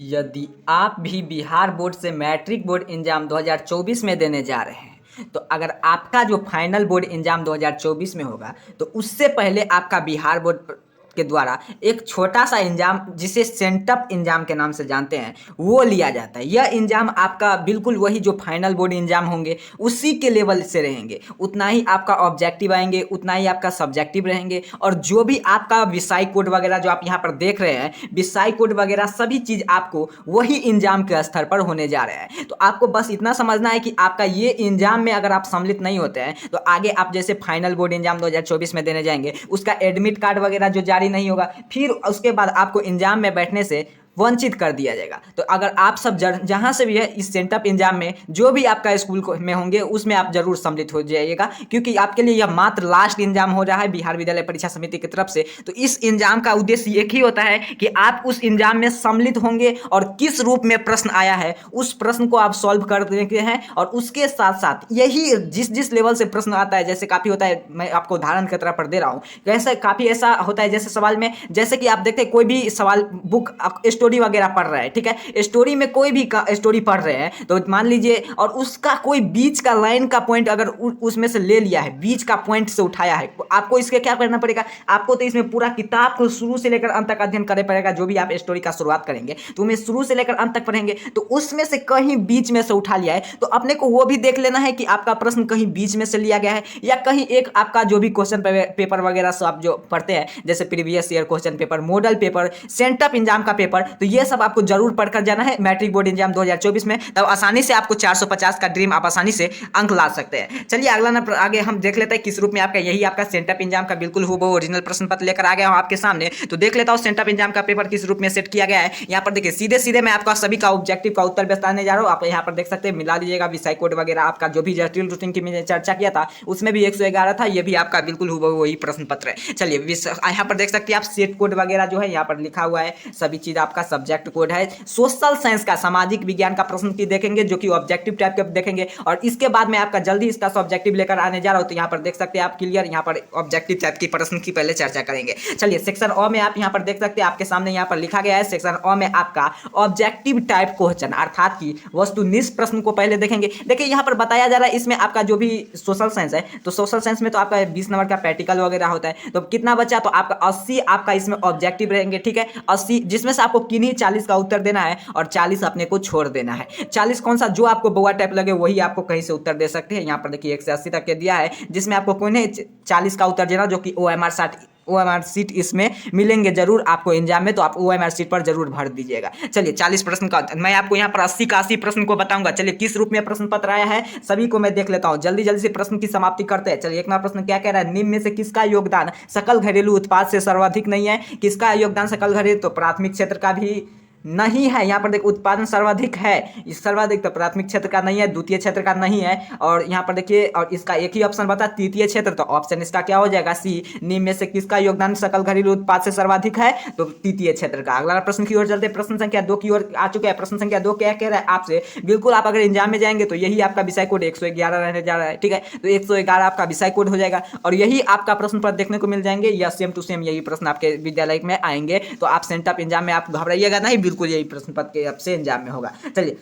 यदि आप भी बिहार बोर्ड से मैट्रिक बोर्ड एग्जाम 2024 में देने जा रहे हैं, तो अगर आपका जो फाइनल बोर्ड एग्जाम 2024 में होगा, तो उससे पहले आपका बिहार बोर्ड के द्वारा एक छोटा सा एग्जाम, जिसे सेंटअप एग्जाम के नाम से जानते हैं, वो लिया जाता है। यह एग्जाम आपका बिल्कुल वही जो फाइनल बोर्ड एग्जाम होंगे उसी के लेवल से रहेंगे। उतना ही आपका ऑब्जेक्टिव आएंगे, उतना ही आपका सब्जेक्टिव रहेंगे, और जो भी आपका विषय कोड वगैरह जो आप यहाँ पर देख रहे हैं, विषय कोड वगैरह सभी चीज आपको वही एग्जाम के स्तर पर होने जा रहा है। तो आपको बस इतना समझना है कि आपका ये एग्जाम में अगर आप सम्मिलित नहीं होते हैं, तो आगे आप जैसे फाइनल बोर्ड एग्जाम 2024 में देने जाएंगे, उसका एडमिट कार्ड वगैरह जो जारी नहीं होगा, फिर उसके बाद आपको एग्जाम में बैठने से वंचित कर दिया जाएगा। तो अगर आप सब जहां से भी है, इस सेंटअप एग्जाम में जो भी आपका स्कूल में होंगे उसमें आप जरूर सम्मिलित हो जाइएगा, क्योंकि आपके लिए यह मात्र लास्ट एग्जाम हो रहा है बिहार विद्यालय परीक्षा समिति की तरफ से। तो इस एग्जाम का उद्देश्य एक ही होता है कि आप उस एग्जाम में सम्मिलित होंगे और किस रूप में प्रश्न आया है उस प्रश्न को आप सॉल्व कर देते हैं। और उसके साथ साथ यही जिस जिस लेवल से प्रश्न आता है, जैसे काफी होता है, मैं आपको उदाहरण के तरह पर दे रहा हूँ, कैसे काफी ऐसा होता है जैसे सवाल में, जैसे कि आप देखते हैं कोई भी सवाल बुक स्टोरी वगैरह पढ़ रहा है, ठीक है, स्टोरी में कोई भी स्टोरी पढ़ रहे हैं, तो मान लीजिए और उसका कोई बीच का लाइन का पॉइंट अगर उसमें से ले लिया है, बीच का पॉइंट से उठाया है, तो आपको इसके क्या करना पड़ेगा, आपको तो इसमें पूरा किताब को शुरू से लेकर अंत तक अध्ययन करना पड़ेगा। जो भी आप स्टोरी का शुरुआत करेंगे तो उन्हें शुरू से लेकर अंत तक पढ़ेंगे, तो उसमें से कहीं बीच में से उठा लिया है, तो अपने को वो भी देख लेना है कि आपका प्रश्न कहीं बीच में से लिया गया है, या कहीं एक आपका जो भी क्वेश्चन पेपर वगैरह सब आप जो पढ़ते हैं, जैसे previous year question paper, model paper, sent up exam का पेपर, तो ये सब आपको जरूर पढ़कर जाना है मैट्रिक बोर्ड एग्जाम 2024 में। तब आसानी से आपको 450 का ड्रीम आप आसानी से अंक ला सकते हैं। चलिए अगला नंबर आगे हम देख लेते हैं किस रूप में आपका, यही आपका सेंटअप एग्जाम का बिल्कुल हूबहू ओरिजिनल प्रश्न पत्र लेकर आ गया हूं आपके सामने। तो देख लेता हूं सेंटअप एग्जाम का पेपर किस रूप में सेट किया गया है। यहाँ पर देखिए सीधे सीधे मैं आपका सभी का ऑब्जेक्टिव का उत्तर बताने जा रहा हूँ। आप यहाँ पर देख सकते हैं, मिला लीजिएगा विषय कोड वगैरह, आपका जो भी जटिल रूटीन की मैंने चर्चा किया था उसमें भी 111 था, ये भी आपका बिल्कुल हूबहू वही प्रश्न पत्र है। चलिए यहाँ पर देख सकते हैं आप सेट कोड वगैरह जो है यहाँ पर लिखा हुआ है, सभी चीज आपका सब्जेक्ट कोड है। सोशल साइंस का, सामाजिक विज्ञान का प्रश्न की देखेंगे जो कि ऑब्जेक्टिव टाइप के देखेंगे, और इसके बाद में आपका जल्दी इसका सब्जेक्टिव लेकर आने जा रहा हूं। तो यहाँ पर देख सकते हैं आप क्लियर, यहाँ पर ऑब्जेक्टिव टाइप की प्रश्न की पहले चर्चा करेंगे। चलिए सेक्शन अ में आप यहाँ पर देख सकते हैं, आपके सामने यहाँ पर लिखा गया है सेक्शन अ में आपका ऑब्जेक्टिव टाइप क्वेश्चन अर्थात की वस्तुनिष्ठ प्रश्न को पहले देखेंगे। देखिए यहाँ पर बताया जा रहा है, इसमें आपका जो भी सोशल साइंस है, तो सोशल साइंस में तो आपका 20 नंबर का प्रैक्टिकल वगैरह होता है, तो कितना बचा, तो आपका 80 आपका इसमें ऑब्जेक्टिव रहेंगे, ठीक है, 80, जिसमें से आपको किन्हीं 40 का उत्तर देना है और 40 अपने को छोड़ देना है। 40 कौन सा, जो आपको बउआ टाइप लगे वही आपको कहीं से उत्तर दे सकते हैं। यहाँ पर देखिए 1 से 80 तक के दिया है, जिसमें आपको कोई नहीं 40 का उत्तर देना, जो कि OMR सीट इसमें मिलेंगे जरूर आपको एग्जाम में, तो आप OMR सीट पर जरूर भर दीजिएगा। चलिए 40 प्रश्न का मैं आपको यहाँ पर 80 का 80 प्रश्न को बताऊंगा। चलिए किस रूप में प्रश्न पत्र आया है सभी को मैं देख लेता हूँ, जल्दी जल्दी से प्रश्न की समाप्ति करते हैं। चलिए एक नंबर प्रश्न क्या कह रहा है, निम्न में से किसका योगदान सकल घरेलू उत्पाद से सर्वाधिक नहीं है। किसका योगदान सकल घरेलू, तो प्राथमिक क्षेत्र का भी नहीं है। यहाँ पर देखिए उत्पादन सर्वाधिक है, इस सर्वाधिक तो प्राथमिक क्षेत्र का नहीं है, द्वितीय क्षेत्र का नहीं है, और यहाँ पर देखिए और इसका एक ही ऑप्शन बता तृतीय क्षेत्र, तो ऑप्शन इसका क्या हो जाएगा सी। निम्न में से किसका योगदान सकल घरेलू उत्पाद से सर्वाधिक है, तो तृतीय क्षेत्र का। अगला प्रश्न की ओर चलते हैं, प्रश्न संख्या 2 की ओर आ चुके हैं। प्रश्न संख्या 2 क्या कह रहा है आपसे, बिल्कुल आप अगर एग्जाम में जाएंगे तो यही आपका विषय कोड 111 रहने जा रहा है, ठीक है, तो 111 आपका विषय कोड हो जाएगा, और यही आपका प्रश्न पत्र देखने को मिल जाएंगे, या सेम टू सेम यही प्रश्न आपके विद्यालय में आएंगे। तो आप सेंटअप एग्जाम में आप घबराइएगा नहीं, बिल्कुल यही प्रश्न पत्र के आपसे एग्जाम में होगा। चलिए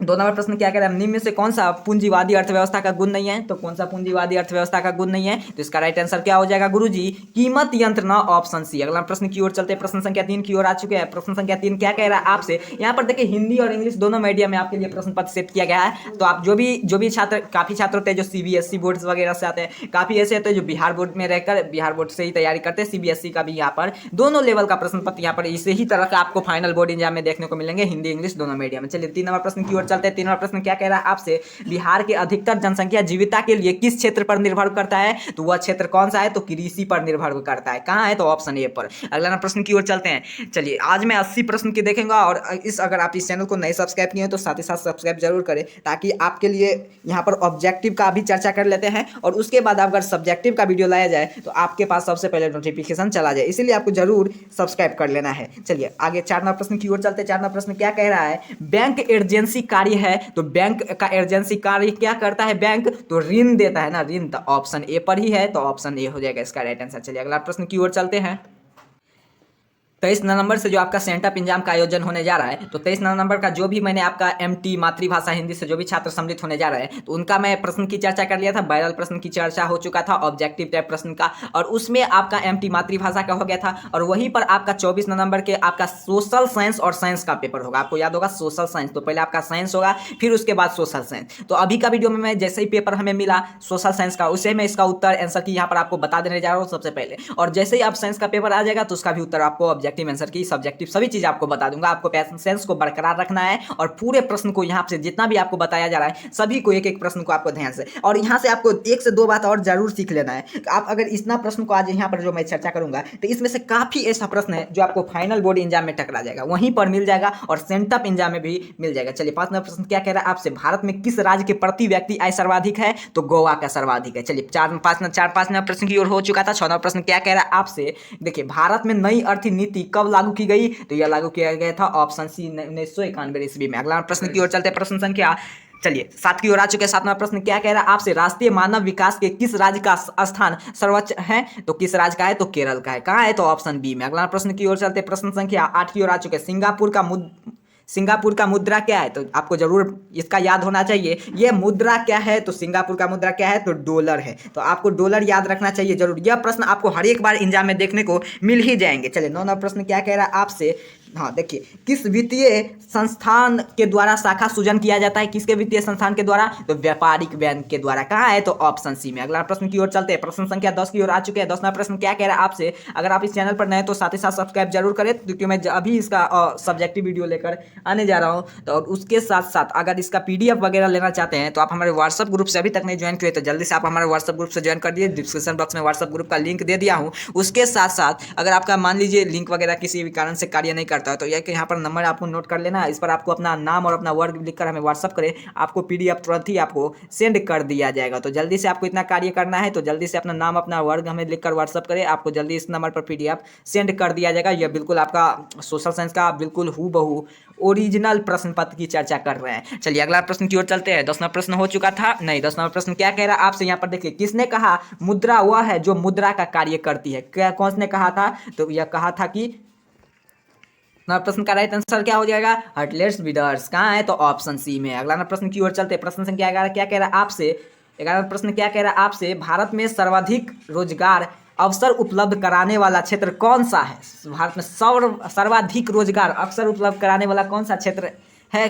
2 नंबर प्रश्न क्या कह रहा है, निम्न में से कौन सा पूंजीवादी अर्थव्यवस्था का गुण नहीं है, तो कौन सा पूंजीवादी अर्थव्यवस्था का गुण नहीं है, तो इसका राइट आंसर क्या हो जाएगा गुरुजी, कीमत यंत्र न, ऑप्शन सी। अगला प्रश्न की ओर चलते हैं, प्रश्न संख्या 3 की ओर आ चुके हैं। प्रश्न संख्या 3 क्या कह रहा है आपसे, यहाँ पर देखिए हिंदी और इंग्लिश दोनों मीडियम में आपके लिए प्रश्न पत्र सेट किया गया है। तो आप जो भी छात्र, काफी छात्र होते हैं जो CBSE बोर्ड वगैरह से आते हैं, काफी ऐसे होते हैं जो बिहार बोर्ड में रहकर बिहार बोर्ड से ही तैयारी करते हैं, CBSE का भी यहाँ पर दोनों लेवल का प्रश्न पत्र यहाँ पर इसे ही तरह का आपको फाइनल बोर्ड एग्जाम में देखने को मिलेंगे, हिंदी इंग्लिश दोनों मीडियम में। चलिए 3 नंबर प्रश्न की ओर चलते हैं। 3 नंबर प्रश्न क्या कह रहा है आपसे, बिहार के अधिकतर जनसंख्या जीविका के लिए किस क्षेत्र पर निर्भर करता है, तो वह क्षेत्र कौन सा है, तो कृषि पर निर्भर करता है। कहां है, तो ऑप्शन ए पर। अगला प्रश्न की ओर चलते हैं। चलिए आज मैं 80 प्रश्न की देखेंगे, और अगर आप इस चैनल को नहीं सब्सक्राइब किए हैं तो साथ ही साथ सब्सक्राइब जरूर करें, ताकि आपके लिए यहाँ पर ऑब्जेक्टिव का भी चर्चा कर लेते हैं, और उसके बाद अगर सब्जेक्टिव का वीडियो लाया जाए तो आपके पास सबसे पहले नोटिफिकेशन चला जाए, इसीलिए आपको जरूर सब्सक्राइब कर लेना है। चलिए आगे 4 नंबर प्रश्न की ओर चलते हैं। 4 नंबर प्रश्न क्या कह रहा है, बैंक एजेंसी कार्य है, तो बैंक का एजेंसी कार्य क्या करता है बैंक, तो ऋण देता है ना, ऋण, तो ऑप्शन ए पर ही है, तो ऑप्शन ए हो जाएगा इसका राइट आंसर। चलिए अगला प्रश्न की ओर चलते हैं। 23 नवंबर से जो आपका सेंटअप एग्जाम का आयोजन होने जा रहा है, तो 23 नवंबर का जो भी मैंने आपका एमटी मातृभाषा हिंदी से जो भी छात्र सम्मिलित होने जा रहे हैं, तो उनका मैं प्रश्न की चर्चा कर लिया था। वायरल प्रश्न की चर्चा हो चुका था, ऑब्जेक्टिव टाइप प्रश्न का, और उसमें आपका एमटी मातृभाषा का हो गया था। और वहीं पर आपका 24 नवंबर के आपका सोशल साइंस और साइंस का पेपर होगा। आपको याद होगा सोशल साइंस, तो पहले आपका साइंस होगा, फिर उसके बाद सोशल साइंस। तो अभी का वीडियो में मैं जैसे ही पेपर हमें मिला सोशल साइंस का, उसे मैं इसका उत्तर आंसर की यहाँ पर आपको बता देने जा रहा हूँ सबसे पहले। और जैसे ही आप साइंस का पेपर आ जाएगा तो उसका भी उत्तर आपको, ऑब्जेक्टिव आंसर की, सब्जेक्टिव सभी चीज आपको बता दूंगा। आपको पेशेंस को बरकरार रखना है और पूरे प्रश्न को यहाँ से जितना भी आपको बताया जा रहा है सभी को एक एक प्रश्न को आपको ध्यान से, और यहाँ से आपको 1 से 2 बात और जरूर सीख लेना है। आप अगर इतना प्रश्न को आज यहाँ पर जो मैं चर्चा करूंगा, तो इसमें से काफी ऐसा प्रश्न है जो आपको फाइनल बोर्ड एग्जाम में टकरा जाएगा, वहीं पर मिल जाएगा, और सेंटअप एग्जाम में भी मिल जाएगा। चलिए 5 नंबर प्रश्न क्या कह रहा है आपसे, भारत में किस राज्य के प्रति व्यक्ति आय सर्वाधिक है? तो गोवा का सर्वाधिक है। चलिए 4-5 नंबर प्रश्न की ओर हो चुका था। 6 नंबर प्रश्न क्या कह रहा है आपसे, देखिए भारत में नई अर्थनीति कब लागू की गई? तो यह लागू किया गया था ऑप्शन सी 1991 ईस्वी में। अगला प्रश्न की ओर चलते हैं, प्रश्न संख्या, चलिए 7 की ओर आ चुके हैं। 7वां प्रश्न क्या कह रहा है आपसे, राष्ट्रीय मानव विकास के किस राज्य का स्थान सर्वोच्च है? तो किस राज्य का है? तो केरल का है। कहाँ है? तो ऑप्शन बी में। अगला प्रश्न की ओर चलते हैं, प्रश्न संख्या 8 की ओर आ चुके हैं। सिंगापुर का मुद्रा क्या है? तो आपको जरूर इसका याद होना चाहिए, ये मुद्रा क्या है? तो सिंगापुर का मुद्रा क्या है? तो डॉलर है। तो आपको डॉलर याद रखना चाहिए जरूर। यह प्रश्न आपको हर एक बार एग्जाम में देखने को मिल ही जाएंगे। चलिए 9 नंबर प्रश्न क्या कह रहा है आपसे, हाँ देखिए, किस वित्तीय संस्थान के द्वारा शाखा सृजन किया जाता है? किसके वित्तीय संस्थान के द्वारा? तो व्यापारिक बैंक के द्वारा। कहाँ है? तो ऑप्शन सी में। अगला प्रश्न की ओर चलते हैं, प्रश्न संख्या 10 की ओर आ चुके हैं। 10वां प्रश्न क्या कह रहा है आपसे, अगर आप इस चैनल पर नए तो साथ ही साथ सब्सक्राइब जरूर करें, क्योंकि मैं अभी इसका सब्जेक्टिव वीडियो लेकर आने जा रहा हूँ। तो उसके साथ साथ अगर इसका पीडीएफ वगैरह लेना चाहते हैं तो आप हमारे व्हाट्सअप ग्रुप से अभी तक नहीं ज्वाइन किए तो जल्दी से आप हमारे व्हाट्सअप ग्रुप से ज्वाइन कर दिए। डिस्क्रिप्शन बॉक्स में व्हाट्सअप ग्रुप का लिंक दे दिया हूँ। उसके साथ साथ अगर आपका मान लीजिए लिंक वगैरह किसी भी कारण से कार्य नहीं करता है, तो यह कि यहाँ पर नंबर आपको नोट कर लेना है। इस पर आपको अपना नाम और अपना वर्ग लिखकर हमें व्हाट्सअप करें, आपको पीडीएफ तुरंत ही आपको सेंड कर दिया जाएगा। तो जल्दी से आपको इतना कार्य करना है, तो जल्दी से अपना नाम अपना वर्ग हमें लिखकर व्हाट्सअप करें, आपको जल्दी इस नंबर पर पीडीएफ सेंड कर दिया जाएगा। यह बिल्कुल आपका सोशल साइंस का बिल्कुल हूबहू ओरिजिनल प्रश्न पत्र की चर्चा कर रहे हैं। चलिए अगला प्रश्न की ओर चलते हैं। 10वां प्रश्न हो चुका था, नहीं 10वां प्रश्न क्या कह रहा है आपसे, यहाँ पर देखिए, किसने कहा मुद्रा वह है जो मुद्रा का कार्य करती है? क्या कौन ने कहा था? तो यह कहा था कि प्रश्न का राइट आंसर क्या हो जाएगा? हर्टलेट्स विदर्स। कहाँ है? तो ऑप्शन सी में। अगला प्रश्न की ओर चलते हैं, प्रश्न संख्या 11 क्या कह रहा है आपसे, 11वां प्रश्न क्या कह रहा है आपसे, भारत में सर्वाधिक रोजगार अवसर उपलब्ध कराने वाला क्षेत्र कौन सा है? भारत में सर्वाधिक रोजगार अवसर उपलब्ध कराने वाला कौन सा क्षेत्र है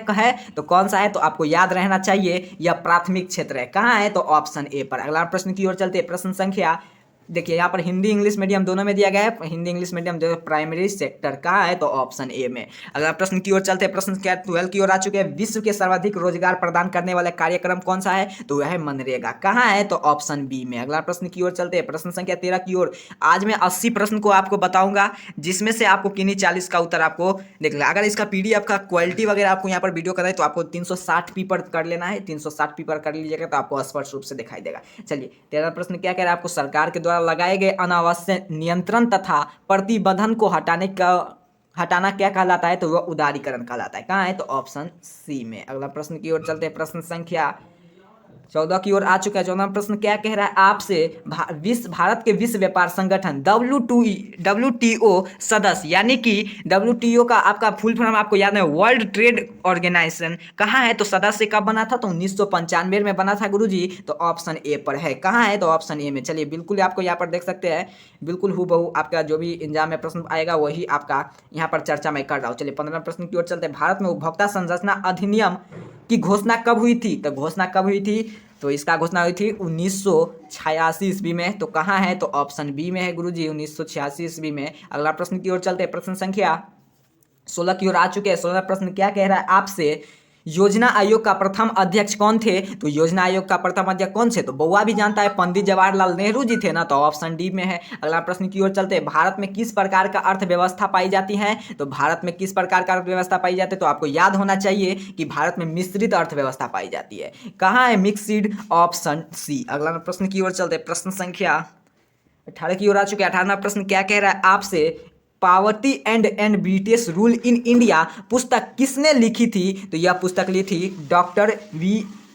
तो कौन सा है? तो आपको याद रहना चाहिए यह प्राथमिक क्षेत्र है। कहाँ है? तो ऑप्शन ए पर। अगला प्रश्न की ओर चलते हैं, प्रश्न संख्या, देखिए यहाँ पर हिंदी इंग्लिश मीडियम दोनों में दिया गया है, हिंदी इंग्लिश मीडियम जो प्राइमरी सेक्टर। कहाँ है? तो ऑप्शन ए में। अगला प्रश्न की ओर चलते हैं, प्रश्न क्या 12 की ओर आ चुके हैं, विश्व के सर्वाधिक रोजगार प्रदान करने वाले कार्यक्रम कौन सा है? तो वह है मनरेगा। कहाँ है? तो ऑप्शन बी में। अगला प्रश्न की ओर चलते हैं, प्रश्न संख्या 13 की ओर। आज मैं 80 प्रश्न को आपको बताऊंगा, जिसमें से आपको किन्हीं 40 का उत्तर आपको देख लेना। अगर इसका पीडीएफ का क्वालिटी वगैरह आपको यहाँ पर वीडियो का है तो आपको 360 पी पर कर लेना है, 360 पी पर कर लीजिएगा तो आपको स्पष्ट रूप से दिखाई देगा। चलिए 13वां प्रश्न क्या कह रहा है आपको, सरकार के द्वारा लगाए गए अनावश्यक नियंत्रण तथा प्रतिबंधन को हटाना क्या कहलाता है? तो वह उदारीकरण कहलाता है। कहाँ है? तो ऑप्शन सी में। अगला प्रश्न की ओर चलते हैं, प्रश्न संख्या 14 की ओर आ चुका है। 14वां प्रश्न क्या कह रहा है आपसे, भारत के विश्व व्यापार संगठन WTO सदस्य, यानी कि WTO का आपका फुल फॉर्म आपको याद है, वर्ल्ड ट्रेड ऑर्गेनाइजेशन। कहाँ है? तो सदस्य कब बना था? तो 1995 में बना था गुरुजी। तो ऑप्शन ए पर है। कहाँ है? तो ऑप्शन ए में। चलिए बिल्कुल आपको यहाँ पर देख सकते हैं, बिल्कुल हूबहू आपका जो भी एग्जाम में प्रश्न आएगा वही आपका यहाँ पर चर्चा मैं कर रहा हूँ। चलिए 15वें प्रश्न की ओर चलते हैं, भारत में उपभोक्ता संरचना अधिनियम की घोषणा कब हुई थी? तो घोषणा कब हुई थी? तो इसका घोषणा हुई थी 1986 ईस्वी में। तो कहाँ है? तो ऑप्शन बी में है गुरुजी, 1986 ईस्वी में। अगला प्रश्न की ओर चलते हैं, प्रश्न संख्या 16 की ओर आ चुके हैं। 16वां प्रश्न क्या कह रहा है आपसे, योजना आयोग का प्रथम अध्यक्ष कौन थे? तो योजना आयोग का प्रथम अध्यक्ष कौन थे? तो बउआ भी जानता है, पंडित जवाहरलाल नेहरू जी थे ना। तो ऑप्शन डी में है। अगला प्रश्न की ओर चलते हैं, भारत में किस प्रकार का अर्थव्यवस्था पाई जाती है? तो भारत में किस प्रकार का अर्थव्यवस्था पाई जाती है? तो आपको याद होना चाहिए कि भारत में मिश्रित अर्थव्यवस्था पाई जाती है। कहाँ है? Mixed, option C. अगला प्रश्न की ओर चलते हैं, प्रश्न संख्या 18 की ओर आ चुके हैं। 18वां प्रश्न क्या कह रहा है आपसे, poverty and British rule in India पुस्तक किसने लिखी थी? तो यह पुस्तक ली थी डॉक्टर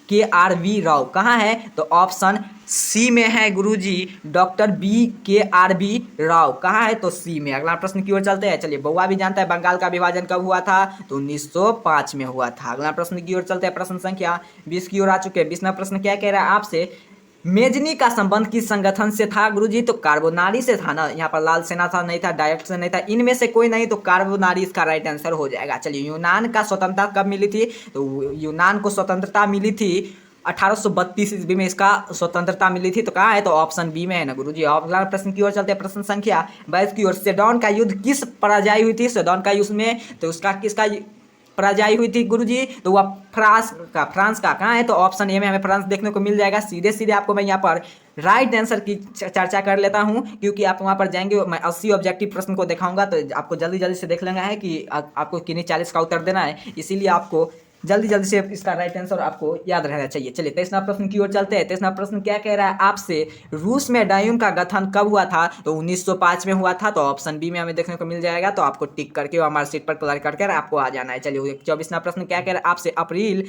KRV राव। कहाँ है? तो ऑप्शन सी में है गुरुजी डॉक्टर B.K.R.B. राव। कहाँ है? तो सी में। अगला प्रश्न की ओर चलते हैं। चलिए, बउआ भी जानता है बंगाल का विभाजन कब हुआ था? तो 1905 में हुआ था। अगला प्रश्न की ओर चलते हैं। प्रश्न संख्या 20 की ओर आ चुके हैं। 20वां प्रश्न क्या कह रहा है आपसे? मेजनी का संबंध किस संगठन से था गुरुजी? तो कार्बोनारी से था ना। यहाँ पर लाल सेना था, नहीं था, डायरेक्ट से नहीं था, इनमें से कोई नहीं, तो कार्बोनारी इसका राइट आंसर हो जाएगा। चलिए, यूनान का स्वतंत्रता कब मिली थी? तो यूनान को स्वतंत्रता मिली थी 1832 ईस्वी में, इसका स्वतंत्रता मिली थी। तो कहाँ है? तो ऑप्शन बी में है ना गुरुजी। अगला प्रश्न की ओर चलते हैं। प्रश्न संख्या 22 की ओर। सेडोन का युद्ध किस पराजय हुई थी? सेडोन का युद्ध में तो उसका किसका पराजय हुई थी गुरुजी? तो वह फ्रांस का। कहाँ है? तो ऑप्शन ए में हमें फ्रांस देखने को मिल जाएगा। सीधे सीधे आपको मैं यहाँ पर राइट आंसर की चर्चा कर लेता हूँ, क्योंकि आप वहाँ पर जाएंगे, मैं 80 ऑब्जेक्टिव प्रश्न को दिखाऊंगा, तो आपको जल्दी जल्दी से देख लेना है कि आपको किन्हीं 40 का उत्तर देना है, इसीलिए आपको जल्दी जल्दी से इसका राइट आंसर आपको याद रहना चाहिए। चलिए, 23वां प्रश्न की ओर चलते हैं। 23वां प्रश्न क्या कह रहा है आपसे? रूस में डायून का गठन कब हुआ था? तो 1905 में हुआ था। तो ऑप्शन बी में हमें देखने को मिल जाएगा। तो आपको टिक करके हमारे सीट पर कलर करके आपको आ जाना है। चलिए, 24वां प्रश्न क्या कह रहा है आपसे? अप्रैल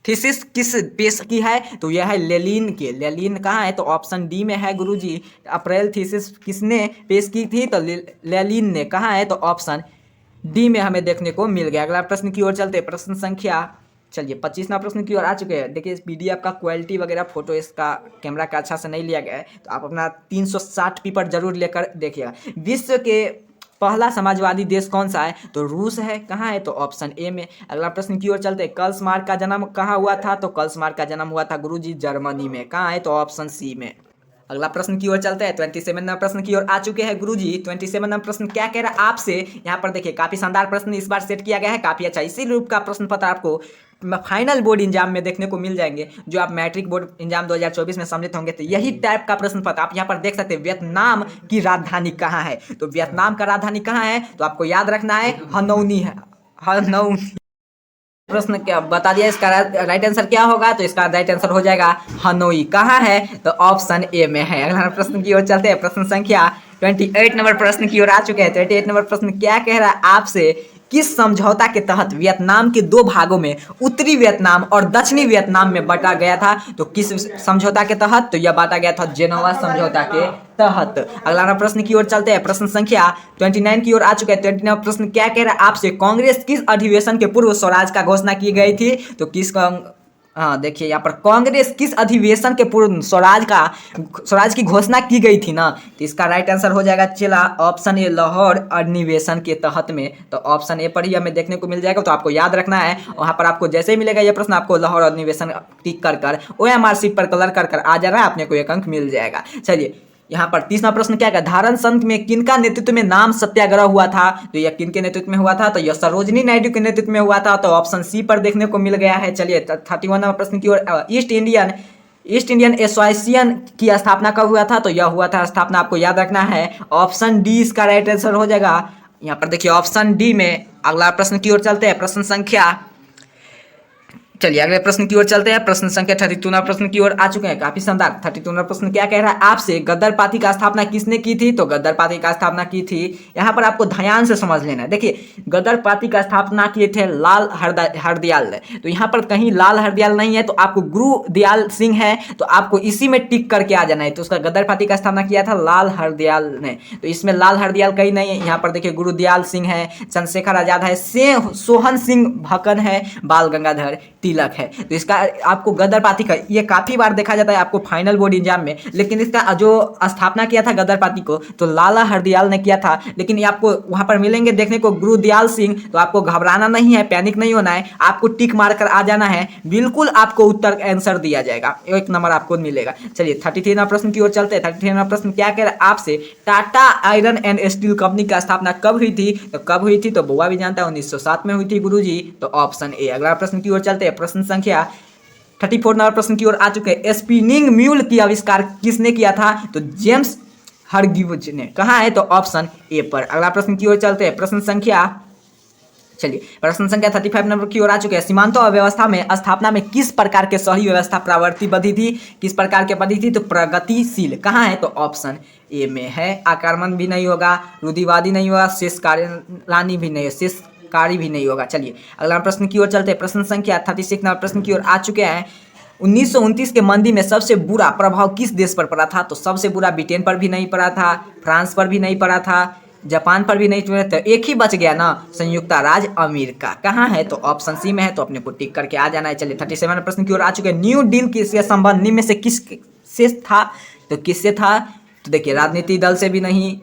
थीसिस किस पेश की है? तो यह है लेलिन के। लेलिन कहाँ है? तो ऑप्शन डी में है गुरुजी। अप्रैल थीसिस किसने पेश की थी? तो लेलिन ने। कहाँ है? तो ऑप्शन डी में हमें देखने को मिल गया। अगला प्रश्न की ओर चलते हैं। प्रश्न संख्या, चलिए, 25वां प्रश्न की ओर आ चुके हैं। देखिए, इस PDF का क्वालिटी वगैरह फोटो इसका कैमरा का अच्छा से नहीं लिया गया है, तो आप अपना 360 पेपर जरूर लेकर देखिएगा। विश्व के पहला समाजवादी देश कौन सा है? तो रूस है। कहाँ है? तो ऑप्शन ए में। अगला प्रश्न की ओर चलते हैं। कर्ल मार्क्स का जन्म कहाँ हुआ था? तो कर्ल मार्क्स का जन्म हुआ था गुरुजी जर्मनी में। कहाँ है? तो ऑप्शन सी में। अगला प्रश्न की ओर चलते हैं। 27वां प्रश्न की ओर आ चुके हैं गुरुजी। 27वां प्रश्न क्या कह रहा है आपसे? यहाँ पर देखिए, काफी शानदार प्रश्न इस बार सेट किया गया है, काफी अच्छा। इसी रूप का प्रश्न पत्र आपको फाइनल बोर्ड एग्जाम में देखने को मिल जाएंगे, जो आप मैट्रिक बोर्ड एग्जाम 2024 में सम्मिलित होंगे, तो यही टाइप का प्रश्न पत्र आप यहाँ पर देख सकते हैं। वियतनाम की राजधानी कहाँ है? तो वियतनाम का राजधानी कहाँ है? तो आपको याद रखना है हनोई है। हनोई। प्रश्न क्या बता दिया, इसका राइट आंसर क्या होगा? तो इसका राइट आंसर हो जाएगा हनोई। कहाँ है? तो ऑप्शन ए में है। अगला प्रश्न की ओर चलते हैं। प्रश्न संख्या 28 नंबर प्रश्न की ओर आ चुके हैं। 28 नंबर प्रश्न क्या कह रहा है आपसे? किस समझौता के तहत वियतनाम के दो भागों में, उत्तरी वियतनाम और दक्षिणी वियतनाम में बांटा गया था? तो किस समझौता के तहत? तो यह बांटा गया था जेनोवा समझौता के तहत। अगला प्रश्न की ओर चलते हैं। प्रश्न संख्या 29 की ओर आ चुके हैं। 29 प्रश्न क्या कह रहा है आपसे? कांग्रेस किस अधिवेशन के पूर्व स्वराज का घोषणा की गई थी? तो हाँ, देखिए यहाँ पर कांग्रेस किस अधिवेशन के पूर्व स्वराज की घोषणा की गई थी ना? तो इसका राइट आंसर हो जाएगा चला ऑप्शन ए, लाहौर अधिवेशन के तहत में। तो ऑप्शन ए पर ही हमें देखने को मिल जाएगा। तो आपको याद रखना है, वहां पर आपको जैसे ही मिलेगा ये प्रश्न, आपको लाहौर अधिवेशन टिक कर OMR सीट पर कलर कर आ जाना है, अपने को 1 अंक मिल जाएगा। चलिए, यहाँ पर 30वां प्रश्न क्या है? धारण संघ में किनका नेतृत्व में नाम सत्याग्रह हुआ था? तो यह किनके नेतृत्व में हुआ था? तो यह सरोजनी नायडू के नेतृत्व में हुआ था। तो ऑप्शन सी पर देखने को मिल गया है। चलिए, 31वां प्रश्न की ओर। ईस्ट इंडियन एसोसिएशन की स्थापना कब हुआ था? तो यह हुआ था स्थापना, आपको याद रखना है, ऑप्शन डी इसका राइट आंसर हो जाएगा। यहाँ पर देखिए ऑप्शन डी में। अगला प्रश्न की ओर चलते हैं। प्रश्न संख्या, चलिए अगले प्रश्न की ओर चलते हैं। प्रश्न संख्या 32वां प्रश्न की ओर आ चुके हैं। काफी शानदार। 32वां प्रश्न क्या कह रहा है आपसे? गदर पार्टी का स्थापना किसने की थी? तो गदर पार्टी का स्थापना की थी, यहाँ पर आपको ध्यान से समझ लेना है। देखिए, गदर पार्टी का स्थापना किए थे लाल हरदयाल ने। तो यहाँ पर कहीं लाल हरदयाल नहीं है, तो आपको गुरुदयाल सिंह है, तो आपको इसी में टिक करके आ जाना है। तो उसका गदर पार्टी का स्थापना किया था लाल हरदयाल ने। तो इसमें लाल हरदयाल कहीं नहीं है। यहाँ पर देखिए, गुरुदयाल सिंह है, चंद्रशेखर आजाद है, सोहन सिंह भकन है, बाल गंगाधर तिलक है। तो इसका आपको गदर पार्टी का ये काफी बार देखा जाता है आपको फाइनल बोर्ड एग्जाम में, लेकिन इसका जो स्थापना किया था गदर पार्टी को, तो लाला हरदयाल ने किया था। लेकिन ये आपको वहां पर मिलेंगे देखने को गुरुदयाल सिंह। तो आपको घबराना नहीं है, पैनिक नहीं होना है, आपको टिक मार कर आ जाना है, बिल्कुल आपको उत्तर आंसर दिया जाएगा, 1 नंबर आपको मिलेगा। चलिए, 33वां प्रश्न की ओर चलते हैं। 33वां प्रश्न क्या कह रहा है आपसे? Tata iron and steel company का स्थापना कब हुई थी? तो कब हुई थी? तो बुआ भी जानता है, 1907 में हुई थी गुरुजी। तो ऑप्शन ए। अगला प्रश्न की ओर चलते हैं। प्रश्न संख्या 34 नंबर प्रश्न की ओर आ चुके हैं। स्पिनिंग म्यूल की आविष्कार किसने किया था? तो जेम्स हरग्रीव्ज ने। कहाँ है? तो ऑप्शन ए पर। अगला प्रश्न की ओर चलते हैं। प्रश्न संख्या, चलिए प्रश्न संख्या 35 नंबर की ओर आ चुके हैं। सीमांत व्यवस्था में स्थापना में किस प्रकार के सही व्यवस्था प्रवर्तिबद्ध थी? किस प्रकार के पद्धति थी? तो प्रगतिशील। कहाँ है? तो ऑप्शन ए में है। आक्रमण भी नहीं होगा, रूढ़िवादी नहीं होगा, शेषकार्यलानी भी नहीं है, शेषकारी भी नहीं होगा। चलिए अगला प्रश्न की ओर चलते हैं। प्रश्न संख्या 36 नंबर प्रश्न की ओर आ चुके हैं। 1929 के मंदी में सबसे बुरा प्रभाव किस देश पर पड़ा था? तो सबसे बुरा ब्रिटेन पर भी नहीं पड़ा था, फ्रांस पर भी नहीं पड़ा था, जापान पर भी नहीं पड़ा था, एक ही बच गया ना, संयुक्त राज्य अमेरिका। कहाँ है? तो ऑप्शन सी में है, तो अपने को टिक करके आ जाना है। चलिए 37 प्रश्न की ओर आ चुके हैं। न्यू डील किसके संबंध निम्न में से किससे था? तो किससे था? तो देखिए, राजनीतिक दल से भी नहीं,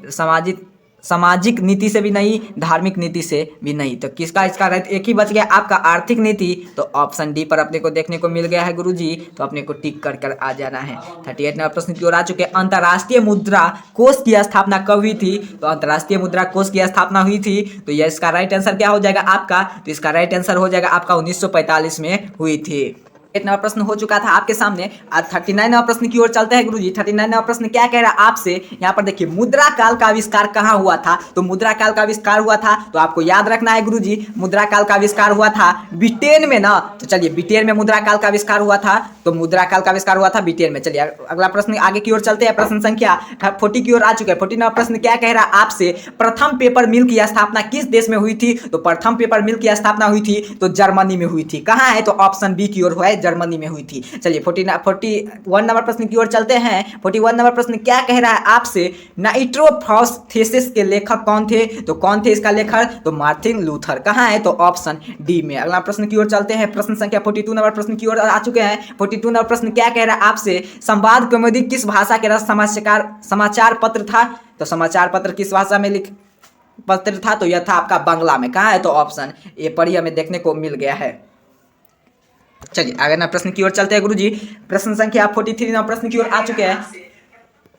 सामाजिक नीति से भी नहीं, धार्मिक नीति से भी नहीं, तो किसका इसका राइट एक ही बच गया आपका, आर्थिक नीति। तो ऑप्शन डी पर अपने को देखने को मिल गया है गुरुजी, तो अपने को टिक कर कर आ जाना है। 38 नंबर प्रश्न की ओर आ चुके हैं। अंतर्राष्ट्रीय मुद्रा कोष की स्थापना कब हुई थी? तो अंतर्राष्ट्रीय मुद्रा कोष की स्थापना हुई थी, तो यह इसका राइट आंसर क्या हो जाएगा आपका? तो इसका राइट आंसर हो जाएगा आपका 1945 में हुई थी। 8 नंबर प्रश्न हो चुका था आपके सामने। आज 39 नंबर प्रश्न की ओर चलते हैं गुरुजी। 39 नंबर प्रश्न क्या कह रहा है आपसे? यहाँ पर देखिए, मुद्रा काल का आविष्कार कहाँ हुआ था? तो मुद्रा काल का आविष्कार हुआ था, तो आपको याद रखना है गुरुजी, मुद्रा काल का आविष्कार हुआ था ब्रिटेन में ना। तो चलिए, ब्रिटेन में मुद्रा काल का आविष्कार हुआ था, तो मुद्रा काल का आविष्कार हुआ था ब्रिटेन में। चलिए अगला प्रश्न आगे की ओर चलते हैं। प्रश्न संख्या 40 की ओर आ चुके हैं। 40 नंबर प्रश्न क्या कह रहा है आपसे? प्रथम पेपर मिल की स्थापना किस देश में हुई थी? तो प्रथम पेपर मिल की स्थापना हुई थी तो जर्मनी में हुई थी। कहाँ है? तो ऑप्शन बी की ओर है, जर्मनी में हुई थी। चलिए 41 नंबर प्रश्न की ओर चलते हैं। 41 नंबर प्रश्न क्या कह रहा है आपसे? नाइट्रोफॉस्फेसिस के लेखक कौन थे? तो कौन थे इसका लेखक? तो मार्टिन लूथर। कहाँ है? तो ऑप्शन डी में। अगला प्रश्न की ओर चलते हैं। प्रश्न संख्या 42 नंबर प्रश्न की ओर आ चुके हैं। 42 नंबर प्रश्न क्या कह रहा है आपसे? संवाद कौमुदी किस भाषा के समाचार पत्र था? तो समाचार पत्र किस भाषा में पत्र था? तो यह था आपका बांग्ला में। कहाँ है? तो ऑप्शन ए पर ही हमें देखने को मिल गया है। चलिए आगे ना प्रश्न की ओर चलते हैं गुरुजी। प्रश्न संख्या 43 नंबर प्रश्न की ओर आ चुके हैं।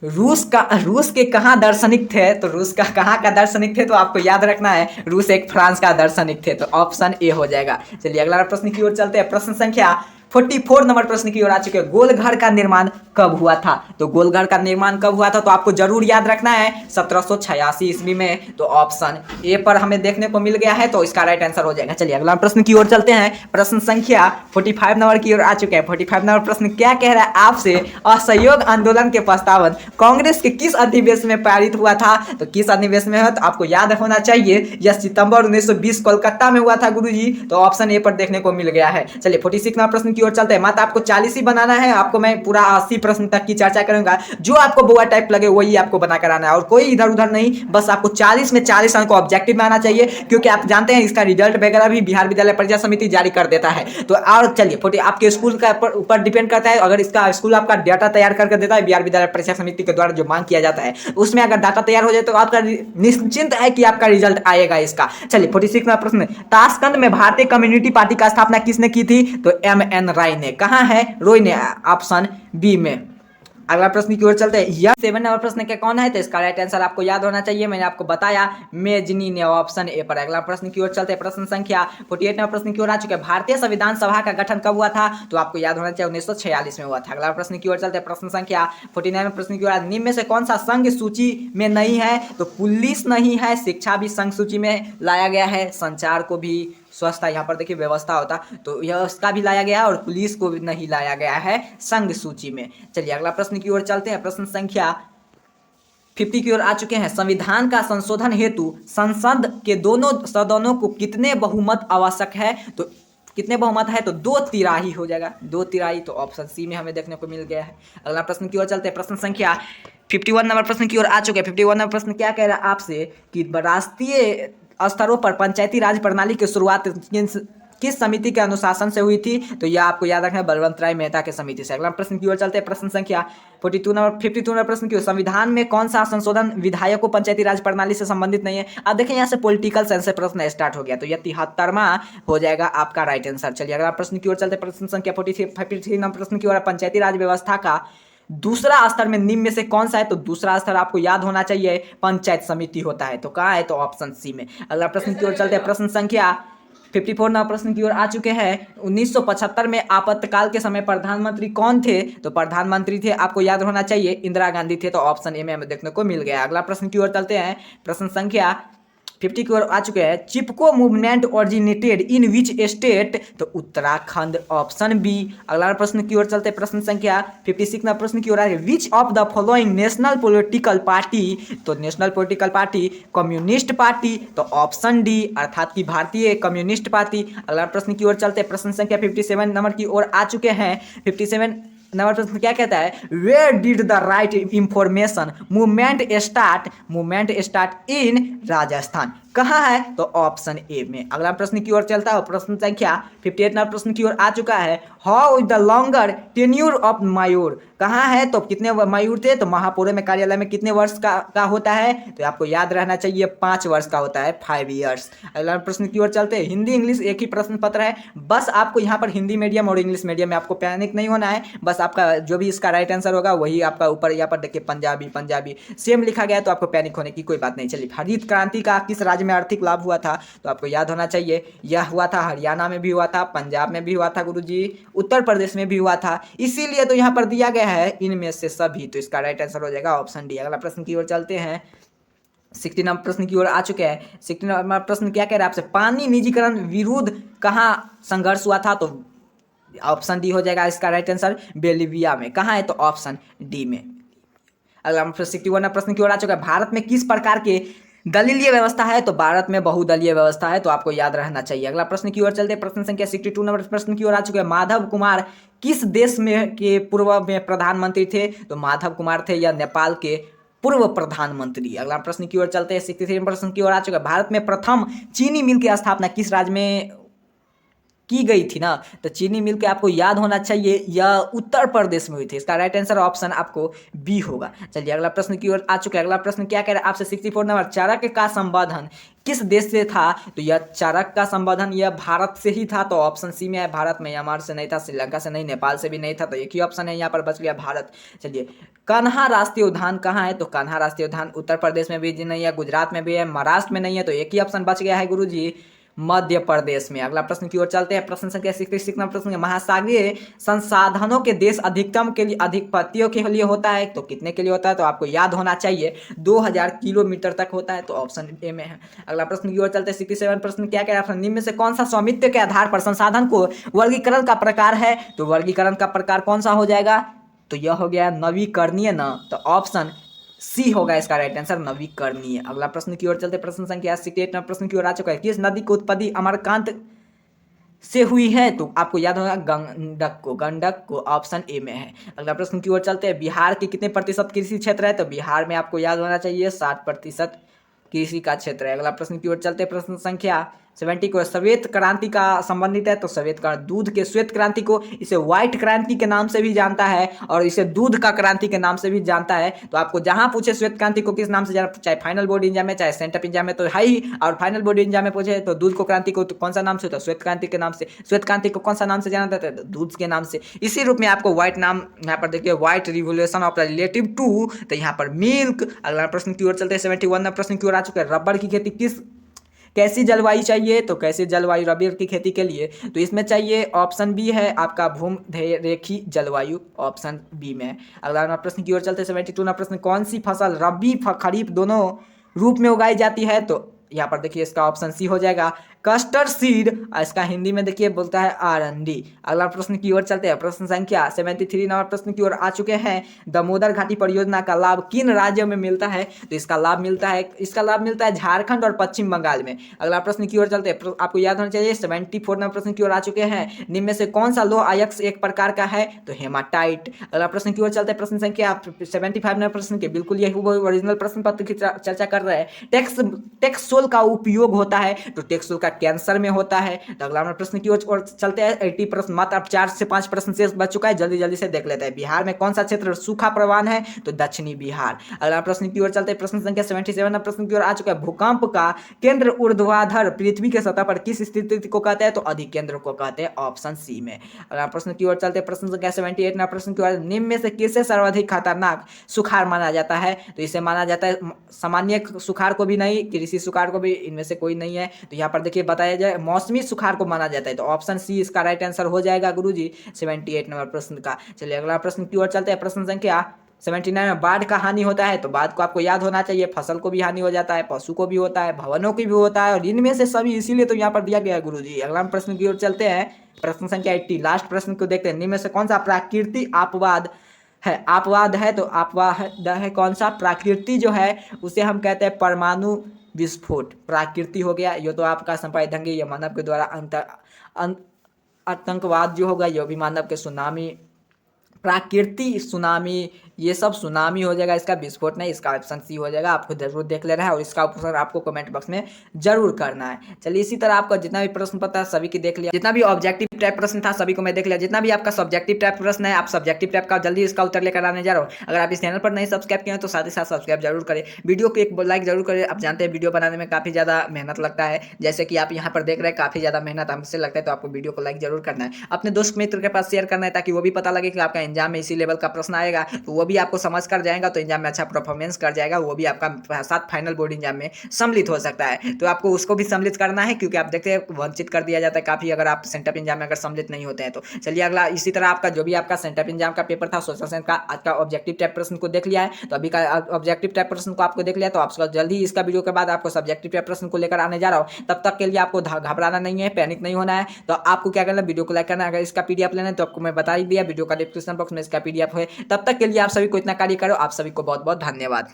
रूस के कहाँ दार्शनिक थे? तो रूस का कहाँ का दार्शनिक थे? तो आपको याद रखना है, रूस एक फ्रांस का दार्शनिक थे, तो ऑप्शन ए हो जाएगा। चलिए अगला प्रश्न की ओर चलते हैं। प्रश्न संख्या 44 नंबर प्रश्न की ओर आ चुके हैं। गोलघर का निर्माण कब हुआ था? तो गोलघर का निर्माण कब हुआ था? तो आपको जरूर याद रखना है 1786 ईस्वी में, तो ऑप्शन ए पर हमें देखने को मिल गया है, तो इसका राइट आंसर हो जाएगा। चलिए अगला प्रश्न की ओर चलते हैं। प्रश्न संख्या 45 नंबर की ओर आ चुके हैं। 45 नंबर प्रश्न क्या कह रहा है आपसे? असहयोग आंदोलन के प्रस्तावन कांग्रेस के किस अधिवेशन में पारित हुआ था? तो किस अधिवेशन में है? तो आपको याद होना चाहिए, यह सितंबर 1920 कोलकाता में हुआ था गुरुजी, तो ऑप्शन ए पर देखने को मिल गया है। चलिए 46 नंबर प्रश्न और चलते हैं। मात्र आपको 40 ही बनाना है, आपको मैं पूरा 80 प्रश्न तक की चर्चा करूंगा। जो आपको बुआ टाइप लगे वही आपको बना कर आना है, और कोई इधर उधर नहीं। बस आपको 40 में 40 अंक को ऑब्जेक्टिव में आना चाहिए, क्योंकि आप जानते हैं इसका रिजल्ट वगैरह भी बिहार विद्यालय परीक्षा समिति जारी कर देता है। तो और चलिए फोटो आपके स्कूल का ऊपर डिपेंड करता है। अगर इसका स्कूल आपका डाटा तैयार करके देता है बिहार विद्यालय परीक्षा समिति के द्वारा जो मांग किया जाता है, उसमें अगर डाटा तैयार हो जाए तो आपका निश्चिंत है कि आपका रिजल्ट आएगा इसका। चलिए 46 का प्रश्न, ताशकंद में भारतीय कम्युनिस्ट पार्टी का स्थापना किसने की थी? तो एम.एन. राय ने। कहाँ है? रोय ने, ऑप्शन बी में। अगला प्रश्न की ओर चलते हैं। यह 7 नंबर प्रश्न क्या कौन है? तो इसका राइट आंसर आपको याद होना चाहिए, मैंने आपको बताया, मेजनी ने, ऑप्शन ए पर। अगला प्रश्न की ओर चलते हैं। प्रश्न संख्या 48 नंबर प्रश्न की ओर आ चुके हैं। भारतीय संविधान सभा का गठन कब हुआ था? तो आपको याद होना चाहिए 1946 में हुआ था। अगला प्रश्न की ओर चलते हैं। प्रश्न संख्या 49 प्रश्न की ओर, निम्न में से कौन सा संघ सूची में नहीं है? तो पुलिस नहीं है, शिक्षा भी संघ सूची में लाया गया है, संचार को भी, स्वस्थता यहाँ पर देखिए व्यवस्था होता, तो यह उसका भी लाया गया है, और पुलिस को भी नहीं लाया गया है संघ सूची में। चलिए अगला प्रश्न की ओर चलते हैं। प्रश्न संख्या 50 की ओर आ चुके हैं। संविधान का संशोधन हेतु संसद के दोनों सदनों को कितने बहुमत आवश्यक है? तो कितने बहुमत है? तो 2/3 हो जाएगा, 2/3, तो ऑप्शन सी में हमें देखने को मिल गया है। अगला प्रश्न की ओर चलते हैं। प्रश्न संख्या 51 नंबर प्रश्न की ओर आ चुके हैं। 51 नंबर प्रश्न क्या कह रहा है आपसे कि राष्ट्रीय स्तरों पर पंचायती राज प्रणाली की शुरुआत किस समिति के अनुशासन से हुई थी? तो यह आपको याद रखना है, बलवंत राय मेहता के समिति से। अगला प्रश्न की ओर चलते हैं। प्रश्न संख्या 52 नंबर प्रश्न की ओर, संविधान में कौन सा संशोधन विधायकों पंचायती राज प्रणाली से संबंधित नहीं है? अब देखें यहाँ से पॉलिटिकल साइंस से प्रश्न स्टार्ट हो गया, तो यह 73वां हो जाएगा आपका राइट आंसर। चलिए अगला प्रश्न की ओर चलते हैं। प्रश्न संख्या 53 नंबर प्रश्न की ओर, पंचायती राज व्यवस्था का दूसरा स्तर में निम्न में से कौन सा है? तो दूसरा स्तर आपको याद होना चाहिए, पंचायत समिति होता है, तो कहाँ है? तो ऑप्शन सी में। अगला प्रश्न की ओर चलते हैं। प्रश्न संख्या 54 नंबर प्रश्न की ओर आ चुके हैं। 1975 में आपातकाल के समय प्रधानमंत्री कौन थे? तो प्रधानमंत्री थे, आपको याद होना चाहिए, इंदिरा गांधी थे, तो ऑप्शन ए में हमें देखने को मिल गया। अगला प्रश्न की ओर चलते हैं। प्रश्न संख्या 50 की ओर आ चुके हैं। Chipko movement originated in which state, तो उत्तराखंड, ऑप्शन बी। अगला प्रश्न की ओर चलते हैं, प्रश्न संख्या 56 नंबर प्रश्न की ओर आ रही है। Which of the following national political party, तो national political party communist party, तो ऑप्शन डी अर्थात की भारतीय कम्युनिस्ट पार्टी। अगला प्रश्न की ओर चलते हैं, प्रश्न संख्या 57 नंबर की ओर आ चुके हैं। 57 नंबर प्रश्न क्या कहता है, where did the right information movement start in Rajasthan, कहाँ है, तो ऑप्शन ए में। अगला प्रश्न की ओर चलता है, प्रश्न संख्या 58 नंबर प्रश्न की ओर आ चुका है। How is the longer tenure of mayor, कहाँ है, तो कितने मयूर थे, तो महापौर में कार्यालय में कितने वर्ष का होता है, तो आपको याद रहना चाहिए 5 वर्ष का होता है, 5 ईयर्स। अगला प्रश्न की ओर चलते हैं, हिंदी इंग्लिश एक ही प्रश्न पत्र है, बस आपको यहाँ पर हिंदी मीडियम और इंग्लिश मीडियम में आपको पैनिक नहीं होना है, बस आपका जो भी इसका राइट आंसर होगा वही आपका ऊपर यहाँ पर देखिए पंजाबी सेम लिखा गया है, तो आपको पैनिक होने की कोई बात नहीं। चलिए, हरित क्रांति का किस राज्य में आर्थिक लाभ हुआ था, तो आपको याद होना चाहिए, यह हुआ था हरियाणा में भी हुआ था, पंजाब में भी हुआ था गुरुजी, उत्तर प्रदेश में भी हुआ था, इसीलिए तो यहाँ पर दिया गया है इनमें से सभी, तो इसका राइट आंसर हो जाएगा ऑप्शन डी। अगला प्रश्न की ओर चलते हैं, 60 नंबर प्रश्न की ओर आ चुके हैं। 60 नंबर प्रश्न क्या कह रहा है आपसे, पानी निजीकरण विरुद्ध कहाँ संघर्ष हुआ था, तो ऑप्शन डी हो जाएगा इसका राइट आंसर, बेलिविया में। कहाँ है, तो ऑप्शन डी में। अगला 61 प्रश्न की ओर आ चुका है, भारत में किस प्रकार के दलीलीय व्यवस्था है, तो भारत में बहुदलीय व्यवस्था है, तो आपको याद रहना चाहिए। अगला प्रश्न की ओर चलते हैं, प्रश्न संख्या 62 नंबर प्रश्न की ओर आ चुके हैं। माधव कुमार किस देश में के पूर्व में प्रधानमंत्री थे, तो माधव कुमार थे या नेपाल के पूर्व प्रधानमंत्री। अगला प्रश्न की ओर चलते हैं, 63 प्रश्न की ओर आ चुका है। भारत में प्रथम चीनी मिल की स्थापना किस राज्य में की गई थी ना, तो चीनी मिल के आपको याद होना चाहिए, यह उत्तर प्रदेश में हुई थी, इसका राइट आंसर ऑप्शन आपको बी होगा। चलिए, अगला प्रश्न की ओर आ चुका है। अगला प्रश्न क्या कह रहा है आपसे, 64 नंबर, चाणक्य का संबोधन किस देश से था, तो यह चाणक्य का संबोधन यह भारत से ही था, तो ऑप्शन सी में है, भारत में। म्यांमार से नहीं था, श्रीलंका से नहीं, नेपाल से भी नहीं था, तो एक ही ऑप्शन है यहाँ पर बच गया, भारत। चलिए, कान्हा राष्ट्रीय उद्यान कहाँ है, तो कान्हा राष्ट्रीय उद्यान उत्तर प्रदेश में भी नहीं है, गुजरात में भी है, महाराष्ट्र में नहीं है, तो एक ही ऑप्शन बच गया है गुरुजी, मध्य प्रदेश में। अगला प्रश्न की ओर चलते हैं, प्रश्न संख्या 66 नंबर प्रश्न, महासागरीय संसाधनों के देश अधिकतम के लिए अधिपतियों के लिए होता है, तो कितने के लिए होता है, तो आपको याद होना चाहिए 2000 किलोमीटर तक होता है, तो ऑप्शन ए में है। अगला प्रश्न की ओर चलते हैं, 67 प्रश्न क्या कह रहा है, निम्न में से कौन सा स्वामित्व के आधार पर संसाधन को वर्गीकरण का प्रकार है, तो वर्गीकरण का प्रकार कौन सा हो जाएगा, तो यह हो गया नवीकरणीय न, तो ऑप्शन सी होगा इसका राइट आंसर, नवीकरणीय। अगला प्रश्न की ओर चलते, प्रश्न संख्या 68 प्रश्न की ओर आ चुका है। किस नदी की उत्पत्ति अमरकांत से हुई है, तो आपको याद होगा गंडक को ऑप्शन ए में है। अगला प्रश्न की ओर चलते हैं, बिहार के कितने प्रतिशत कृषि क्षेत्र है, तो बिहार में आपको याद होना चाहिए 60% कृषि का क्षेत्र है। अगला प्रश्न की ओर चलते हैं, प्रश्न संख्या 70 को, श्वेत क्रांति का संबंधित है, तो श्वेत क्रांति, दूध के श्वेत क्रांति को इसे व्हाइट क्रांति के नाम से भी जानता है और इसे दूध का क्रांति के नाम से भी जानता है, तो आपको जहां पूछे श्वेत क्रांति को किस नाम से जाना, चाहे फाइनल बोर्ड एग्जाम में चाहे सेंटअप एग्जाम में तो है ही, और फाइनल बोर्ड एग्जाम में पूछे तो दूध को क्रांति को तो कौन सा नाम से, तो श्वेत क्रांति के नाम से। श्वेत क्रांति को कौन सा नाम से जाना जाता है, तो दूध के नाम से। इसी रूप में आपको व्हाइट नाम यहाँ पर देखिए, white revolution of relative to, तो यहाँ पर मिल्क। अगला प्रश्न की ओर चलते हैं, 71 प्रश्न की ओर आ चुके हैं। रबड़ की खेती कैसी जलवायु चाहिए, तो कैसी जलवायु रबड़ की खेती के लिए, तो इसमें चाहिए ऑप्शन बी है आपका भूमध्यरेखीय जलवायु, ऑप्शन बी में। अगला प्रश्न की ओर चलते हैं, 72 प्रश्न, कौन सी फसल रबी खरीफ दोनों रूप में उगाई जाती है, तो यहाँ पर देखिए इसका ऑप्शन सी हो जाएगा, कस्टर्ड सीड, इसका हिंदी में देखिए बोलता है आरंडी। अगला प्रश्न की ओर चलते हैं, प्रश्न संख्या 73 नंबर प्रश्न की ओर आ चुके हैं। दामोदर घाटी परियोजना का लाभ किन राज्यों में मिलता है, तो इसका लाभ मिलता है झारखंड और पश्चिम बंगाल में। अगला प्रश्न की ओर चलते हैं, आपको याद होना चाहिए 74 नंबर प्रश्न की ओर आ चुके हैं। निम्न में से कौन सा लोह अयस्क एक प्रकार का है, तो हेमाटाइट। अगला प्रश्न की ओर चलते हैं, प्रश्न संख्या 75 नंबर प्रश्न के बिल्कुल यही ओरिजिनल प्रश्न पत्र की चर्चा कर रहे हैं। टेक्सोल का उपयोग होता है, तो टेक्सोल का कैंसर में होता है। तो अगला प्रश्न की ओर चलते हैं, 80 प्रश्न, मात्र अब 4 से 5 प्रश्न शेष बच चुका है, जल्दी से देख लेते हैं। बिहार में कौन सा क्षेत्र सूखा प्रवान है, तो दक्षिणी बिहार। अगला प्रश्न की ओर चलते हैं, प्रश्न संख्या 77 प्रश्न की ओर आ चुका है। भूकंप का केंद्र ऊर्ध्वाधर पृथ्वी के सतह पर किस स्थिति को कहते हैं, तो अधिकेंद्र को कहते हैं, ऑप्शन सी में। अगला प्रश्न की ओर चलते हैं, प्रश्न संख्या 78 ना प्रश्न की ओर, निम्न में से किसे सर्वाधिक खतरनाक सुखाड़ माना जाता है, तो इसे माना जाता है सामान्य सुखाड़ को भी नहीं, कृषि सुखाड़ को भी, इनमें से कोई नहीं है। तो यहाँ पर देखिए बताया जाए, मौसमी सुखाड़ को माना जाता है, तो ऑप्शन सी इसका राइट आंसर हो जाएगा गुरुजी 78 नंबर प्रश्न का। चलिए अगला प्रश्न की ओर चलते हैं, प्रश्न संख्या 79 में बाढ़ का हानि होता है, तो बाढ़ को आपको याद होना चाहिए, फसल को भी हानि हो जाता है, पशु को भी होता है, भवनों की भी होता है, और इनमें से सभी इसीलिए तो यहाँ पर दिया गया है गुरुजी। अगला हम प्रश्न की ओर चलते हैं, प्रश्न संख्या 80, लास्ट प्रश्न को देखते हैं। इनमें से कौन सा प्राकृतिक अपवाद है? अपवाद है तो अपवाद है कौन सा? प्राकृति जो है उसे हम कहते हैं परमाणु विस्फोट। प्राकृति हो गया, ये तो आपका संपादन ये मानव के द्वारा आतंकवाद जो होगा ये भी मानव के, सुनामी, प्राकृतिक सुनामी, ये सब सुनामी हो जाएगा, इसका विस्फोट नहीं, इसका ऑप्शन सी हो जाएगा। आपको जरूर देख लेना है और इसका ऑप्शन आपको कमेंट बॉक्स में जरूर करना है। चलिए इसी तरह आपका जितना भी प्रश्न पता है सभी की देख लिया, जितना भी ऑब्जेक्टिव टाइप प्रश्न था सभी को मैं देख लिया, जितना भी आपका सब्जेक्टिव टाइप प्रश्न है आप सब्जेक्टिव टाइप का जल्दी इसका उत्तर लेकर आने जा रहा हूँ। अगर आप इस चैनल पर नहीं सब्सक्राइब किए हैं तो साथ ही साथ सब्सक्राइब जरूर करें, वीडियो को एक लाइक जरूर करें। आप जानते हैं वीडियो बनाने में काफ़ी ज़्यादा मेहनत लगता है, जैसे कि आप यहाँ पर देख रहे हैं काफ़ी ज़्यादा मेहनत हमसे लगता है, तो आपको वीडियो को लाइक जरूर करना है, अपने दोस्त मित्र के पास शेयर करना है, ताकि वो भी पता लगे कि आपका एग्जाम में इसी लेवल का प्रश्न आएगा, तो वो भी आपको समझ कर जाएगा, तो एग्जाम में अच्छा परफॉर्मेंस कर जाएगा, वो भी आपका साथ फाइनल बोर्ड एग्जाम में सम्मिलित हो सकता है। तो आपको उसको भी सम्मिलित करना है, क्योंकि आप देखते हैं वंचित कर दिया जाता है काफ़ी अगर आप सेंटअप एग्जाम में अगर सम्मिलित नहीं होते हैं तो। चलिए अगला इसी तरह आपका जो भी आपका सेंटअप एग्जाम का पेपर था सोशल साइंस का, आज का ऑब्जेक्टिव टाइप प्रश्न को देख लिया है, तो अभी का ऑब्जेक्टिव टाइप प्रश्न को आपको देख लिया, तो आपको जल्दी इसका वीडियो के बाद आपको सब्जेक्टिव टाइप प्रश्न को लेकर आने जा रहा हूँ। तब तक के लिए आपको घबराना नहीं है, पैनिक नहीं होना है। तो आपको क्या करना है, वीडियो को लाइक करना है। अगर इसका पीडीएफ लेना है तो आपको मैं बता ही दिया, वीडियो का डिस्क्रिप्शन बॉक्स में इसका पीडीएफ है। तब तक के लिए आप सभी को इतना कार्य करो। आप सभी को बहुत बहुत धन्यवाद।